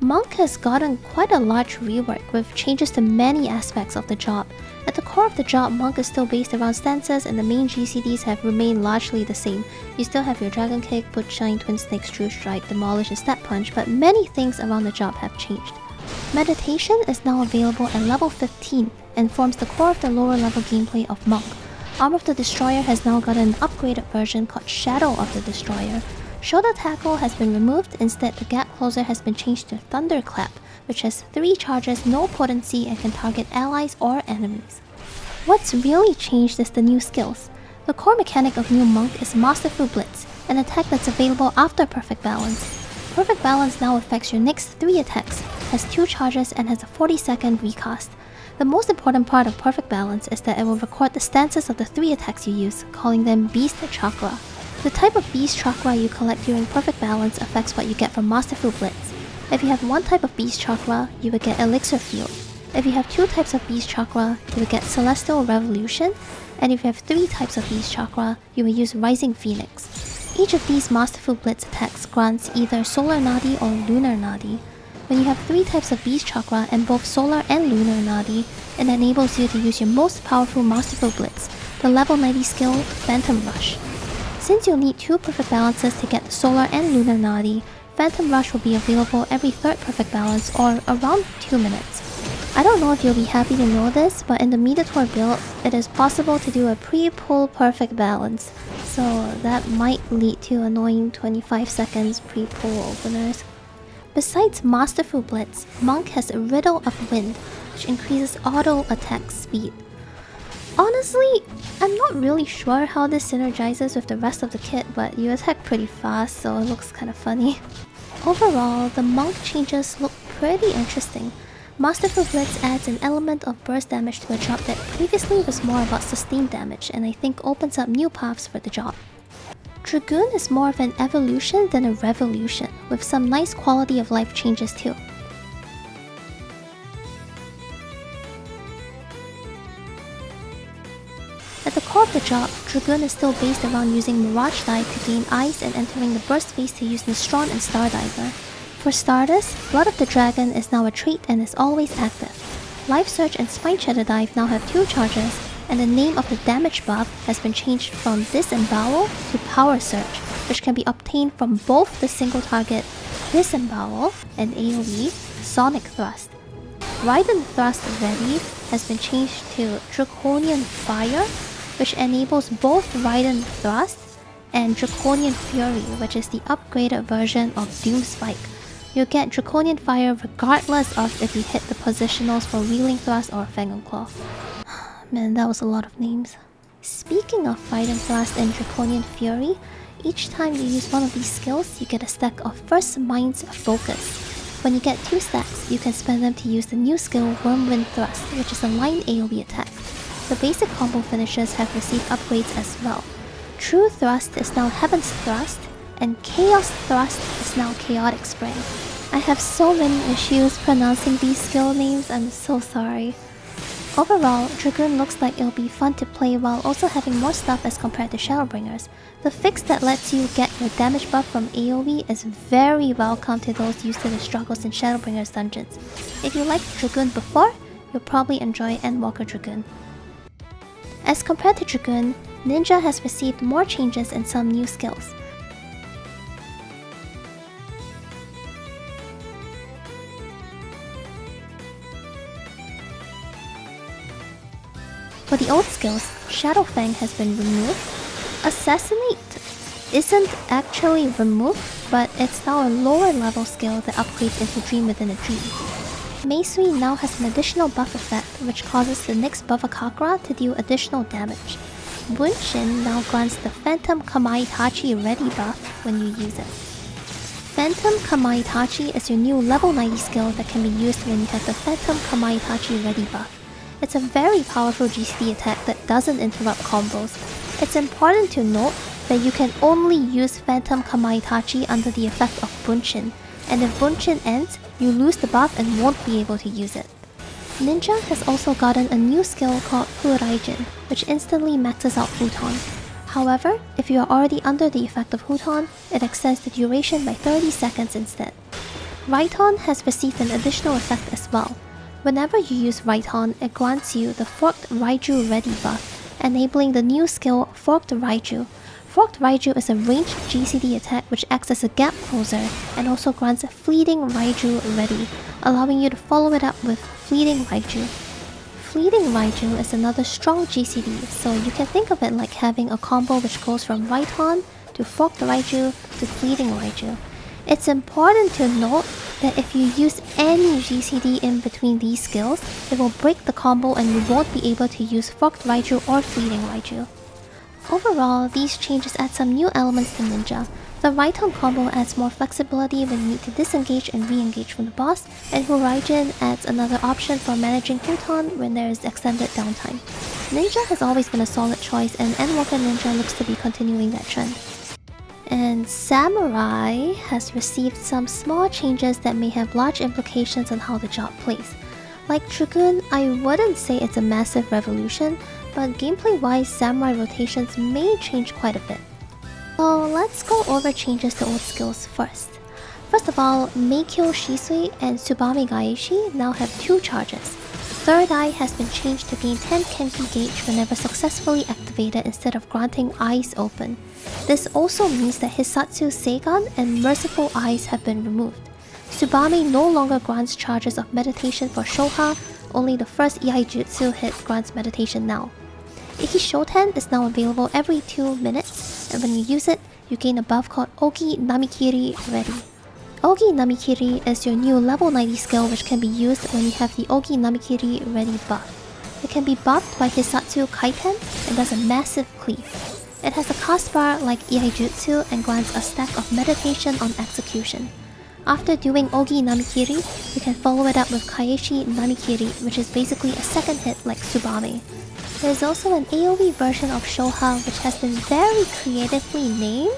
Monk has gotten quite a large rework with changes to many aspects of the job. At the core of the job, Monk is still based around stances and the main GCDs have remained largely the same. You still have your Dragon Kick, Butch Shine, Twin Snakes, True Strike, Demolish and Step Punch, but many things around the job have changed. Meditation is now available at level 15 and forms the core of the lower level gameplay of Monk. Arm of the Destroyer has now gotten an upgraded version called Shadow of the Destroyer. Shoulder Tackle has been removed, instead the Gap Closer has been changed to Thunderclap, which has 3 charges, no potency, and can target allies or enemies. What's really changed is the new skills. The core mechanic of new Monk is Masterful Blitz, an attack that's available after Perfect Balance. Perfect Balance now affects your next 3 attacks, has 2 charges, and has a 40-second recast. The most important part of Perfect Balance is that it will record the stances of the 3 attacks you use, calling them Beast Chakra. The type of Beast Chakra you collect during Perfect Balance affects what you get from Masterful Blitz. If you have 1 type of Beast Chakra, you will get Elixir Field. If you have 2 types of Beast Chakra, you will get Celestial Revolution, and if you have 3 types of Beast Chakra, you will use Rising Phoenix. Each of these Masterful Blitz attacks grants either Solar Nadi or Lunar Nadi. When you have 3 types of Beast Chakra and both Solar and Lunar Nadi, it enables you to use your most powerful Masterful Blitz, the level 90 skill Phantom Rush. Since you'll need 2 Perfect Balances to get the Solar and Lunar Nadi, Phantom Rush will be available every 3rd Perfect Balance or around 2 minutes. I don't know if you'll be happy to know this, but in the Mediator build, it is possible to do a pre-pull Perfect Balance, so that might lead to annoying 25 seconds pre-pull openers. Besides Masterful Blitz, Monk has a Riddle of Wind, which increases auto attack speed. Honestly, I'm not really sure how this synergizes with the rest of the kit, but you attack pretty fast, so it looks kinda funny. Overall, the Monk changes look pretty interesting. Masterful Blitz adds an element of burst damage to a job that previously was more about sustained damage, and I think opens up new paths for the job. Dragoon is more of an evolution than a revolution, with some nice quality of life changes too. At the core of the job, Dragoon is still based around using Mirage Die to gain ice and entering the burst phase to use Nistron and Stardiver. For starters, Blood of the Dragon is now a trait and is always active. Life Surge and Spine Shatter Dive now have 2 charges, and the name of the damage buff has been changed from Disembowel to Power Surge, which can be obtained from both the single target Disembowel and AoE Sonic Thrust. Raiden Thrust Ready has been changed to Draconian Fire, which enables both Raiden Thrust and Draconian Fury, which is the upgraded version of Doom Spike. You'll get Draconian Fire regardless of if you hit the positionals for Wheeling Thrust or Fangum Claw. Man, that was a lot of names. Speaking of Raiden Thrust and Draconian Fury, each time you use one of these skills, you get a stack of First Mind's Focus. When you get 2 stacks, you can spend them to use the new skill Whirlwind Thrust, which is a line AoE attack. The basic combo finishers have received upgrades as well. True Thrust is now Heaven's Thrust, and Chaos Thrust is now Chaotic Spray. I have so many issues pronouncing these skill names, I'm so sorry. Overall, Dragoon looks like it'll be fun to play while also having more stuff as compared to Shadowbringers. The fix that lets you get your damage buff from AoE is very welcome to those used to the struggles in Shadowbringers dungeons. If you liked Dragoon before, you'll probably enjoy Endwalker Dragoon. As compared to Dragoon, Ninja has received more changes and some new skills. For the old skills, Shadowfang has been removed. Assassinate isn't actually removed, but it's now a lower level skill that upgrades into Dream Within a Dream. Meisui now has an additional buff effect, which causes the next Bavakakra to deal additional damage. Bunshin now grants the Phantom Kamaitachi Ready buff when you use it. Phantom Kamaitachi is your new level 90 skill that can be used when you have the Phantom Kamaitachi Ready buff. It's a very powerful GCD attack that doesn't interrupt combos. It's important to note that you can only use Phantom Kamaitachi under the effect of Bunshin, and if Bunshin ends, you lose the buff and won't be able to use it. Ninja has also gotten a new skill called Furaijin, which instantly maxes out Futon. However, if you are already under the effect of Futon, it extends the duration by 30 seconds instead. Raiton has received an additional effect as well. Whenever you use Raiton, it grants you the Forked Raiju Ready buff, enabling the new skill Forked Raiju. Forked Raiju is a ranged GCD attack which acts as a gap closer and also grants Fleeting Raiju Ready, allowing you to follow it up with Fleeting Raiju. Fleeting Raiju is another strong GCD, so you can think of it like having a combo which goes from Raiton to Forked Raiju to Fleeting Raiju. It's important to note that if you use any GCD in between these skills, it will break the combo and you won't be able to use Forked Raiju or Fleeting Raiju. Overall, these changes add some new elements to Ninja. The Raiton combo adds more flexibility when you need to disengage and re-engage from the boss, and Huraijin adds another option for managing Futon when there is extended downtime. Ninja has always been a solid choice, and Endwalker Ninja looks to be continuing that trend. And Samurai has received some small changes that may have large implications on how the job plays. Like Trigun, I wouldn't say it's a massive revolution, but gameplay-wise, Samurai rotations may change quite a bit. So let's go over changes to old skills first. First of all, Meikyo Shisui and Tsubame Gaeshi now have 2 charges. Third Eye has been changed to gain 10 Kenki gauge whenever successfully activated instead of granting Eyes Open. This also means that Hisatsu Seigan and Merciful Eyes have been removed. Tsubame no longer grants charges of meditation for Shoha, only the first Ihai Jutsu hit grants meditation now. Iki Shoten is now available every 2 minutes, and when you use it, you gain a buff called Ogi Namikiri Ready. Ogi Namikiri is your new level 90 skill which can be used when you have the Ogi Namikiri Ready buff. It can be buffed by Hisatsu Kaiten and does a massive cleave. It has a cost bar like Ihai Jutsu and grants a stack of meditation on execution. After doing Ogi Namikiri, you can follow it up with Kaeshi Namikiri, which is basically a second hit like Tsubame. There's also an AoE version of Shoha which has been very creatively named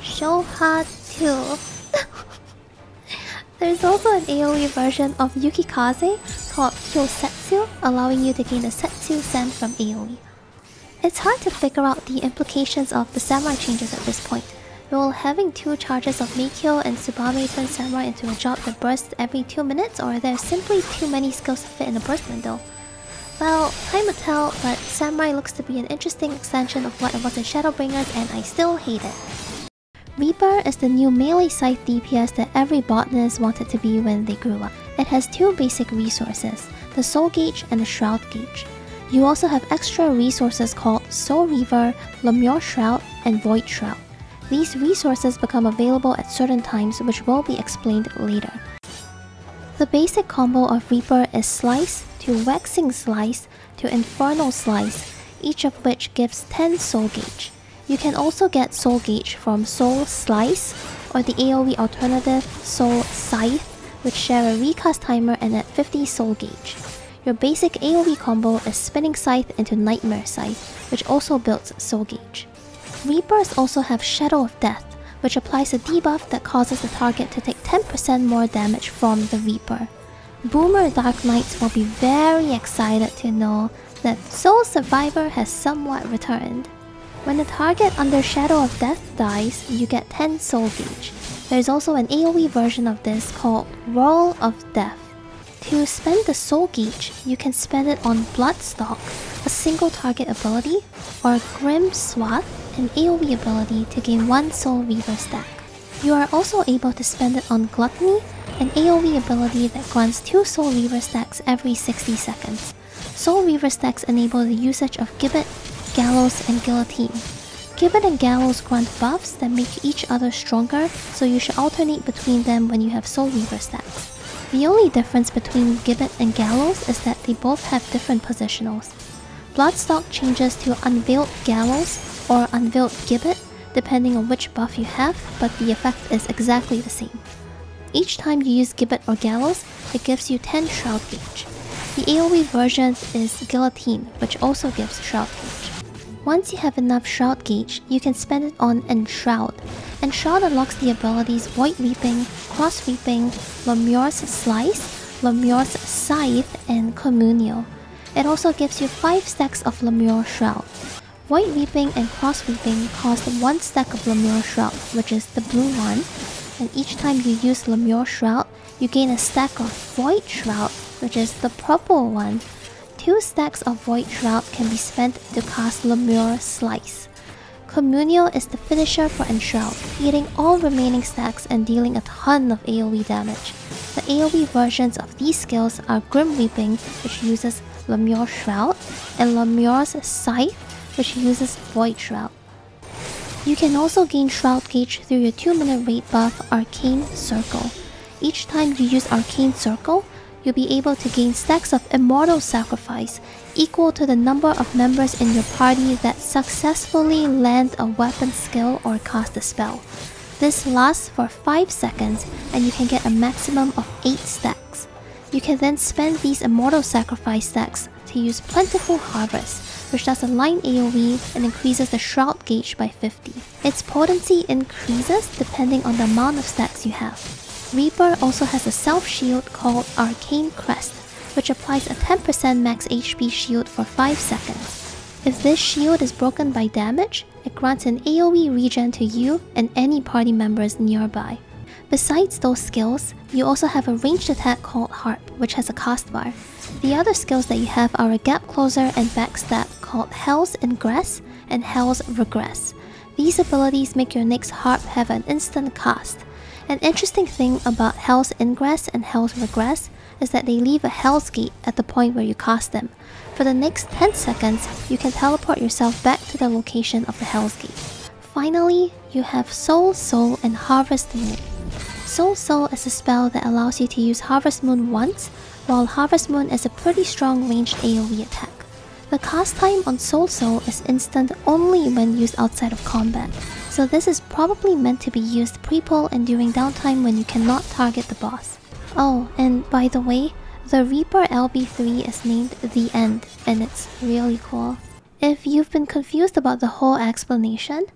Shoha 2. There's also an AoE version of Yukikaze called Kyosetsu, allowing you to gain a Setsu Sen from AoE. It's hard to figure out the implications of the Samurai changes at this point. Will having 2 charges of Meikyo and Tsubame turn Samurai into a job that bursts every 2 minutes, or are there simply too many skills to fit in a burst window? Well, time will tell, but Samurai looks to be an interesting extension of what it was in Shadowbringers, and I still hate it. Reaper is the new melee scythe DPS that every botanist wanted to be when they grew up. It has 2 basic resources, the Soul Gauge and the Shroud Gauge. You also have extra resources called Soul Reaver, Lemure Shroud, and Void Shroud. These resources become available at certain times, which will be explained later. The basic combo of Reaper is Slice to Waxing Slice to Infernal Slice, each of which gives 10 Soul Gauge. You can also get Soul Gauge from Soul Slice or the AoE alternative Soul Scythe, which share a recast timer and at 50 Soul Gauge. Your basic AoE combo is Spinning Scythe into Nightmare Scythe, which also builds Soul Gauge. Reapers also have Shadow of Death, which applies a debuff that causes the target to take 10% more damage from the Reaper. Boomer Dark Knights will be very excited to know that Soul Survivor has somewhat returned. When the target under Shadow of Death dies, you get 10 Soul Gauge. There's also an AoE version of this called Roll of Death. To spend the Soul Gauge, you can spend it on Bloodstalk, a single target ability, or Grim Swath, an AoE ability to gain 1 Soul Reaver stack. You are also able to spend it on Gluttony, an AoE ability that grants 2 Soul Reaver stacks every 60 seconds. Soul Reaver stacks enable the usage of Gibbet, Gallows, and Guillotine. Gibbet and Gallows grant buffs that make each other stronger, so you should alternate between them when you have Soul Reaver stacks. The only difference between Gibbet and Gallows is that they both have different positionals. Bloodstalk changes to Unveiled Gallows or Unveiled Gibbet, depending on which buff you have, but the effect is exactly the same. Each time you use Gibbet or Gallows, it gives you 10 Shroud Gauge. The AoE version is Guillotine, which also gives Shroud Gauge. Once you have enough Shroud Gauge, you can spend it on Enshroud. Enshroud unlocks the abilities Void Reaping, Cross Reaping, Lemure's Slice, Lemure's Scythe, and Communio. It also gives you 5 stacks of Lemure Shroud. Void Reaping and Cross Reaping cost 1 stack of Lemure Shroud, which is the blue one. and each time you use Lemure Shroud, you gain a stack of Void Shroud, which is the purple one. 2 stacks of Void Shroud can be spent to cast Lemure Slice. Communio is the finisher for Enshroud, eating all remaining stacks and dealing a ton of AoE damage. The AoE versions of these skills are Grim Reaping, which uses Lemure Shroud, and Lemure's Scythe, which uses Void Shroud. You can also gain Shroud Gauge through your 2-minute raid buff Arcane Circle. Each time you use Arcane Circle, you'll be able to gain stacks of Immortal Sacrifice, equal to the number of members in your party that successfully land a weapon skill or cast a spell. This lasts for 5 seconds and you can get a maximum of 8 stacks. You can then spend these Immortal Sacrifice stacks to use Plentiful Harvest, which does a line AoE and increases the Shroud Gauge by 50. Its potency increases depending on the amount of stacks you have. Reaper also has a self-shield called Arcane Crest, which applies a 10% max HP shield for 5 seconds. If this shield is broken by damage, it grants an AoE regen to you and any party members nearby. Besides those skills, you also have a ranged attack called Harp, which has a cast bar. The other skills that you have are a Gap Closer and Backstab called Hell's Ingress and Hell's Regress. These abilities make your next Harp have an instant cast. An interesting thing about Hell's Ingress and Hell's Regress is that they leave a Hell's Gate at the point where you cast them. For the next 10 seconds, you can teleport yourself back to the location of the Hell's Gate. Finally, you have Soul Soul and Harvest Moon. Soul Soul is a spell that allows you to use Harvest Moon once, while Harvest Moon is a pretty strong ranged AoE attack. The cast time on Soul Soul is instant only when used outside of combat, so this is probably meant to be used pre-pull and during downtime when you cannot target the boss. Oh, and by the way, the Reaper LB3 is named The End, and it's really cool. If you've been confused about the whole explanation,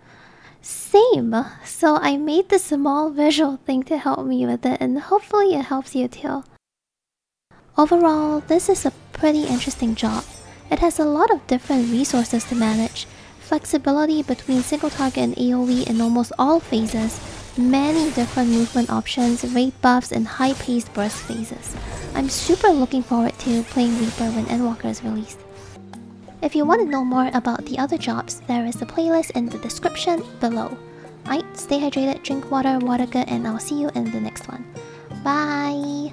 same! So I made this small visual thing to help me with it, and hopefully it helps you too. Overall, this is a pretty interesting job. It has a lot of different resources to manage, flexibility between single target and AoE in almost all phases, many different movement options, raid buffs, and high-paced burst phases. I'm super looking forward to playing Reaper when Endwalker is released. If you want to know more about the other jobs, there is a playlist in the description below. Alright, stay hydrated, drink water, water good, and I'll see you in the next one. Bye!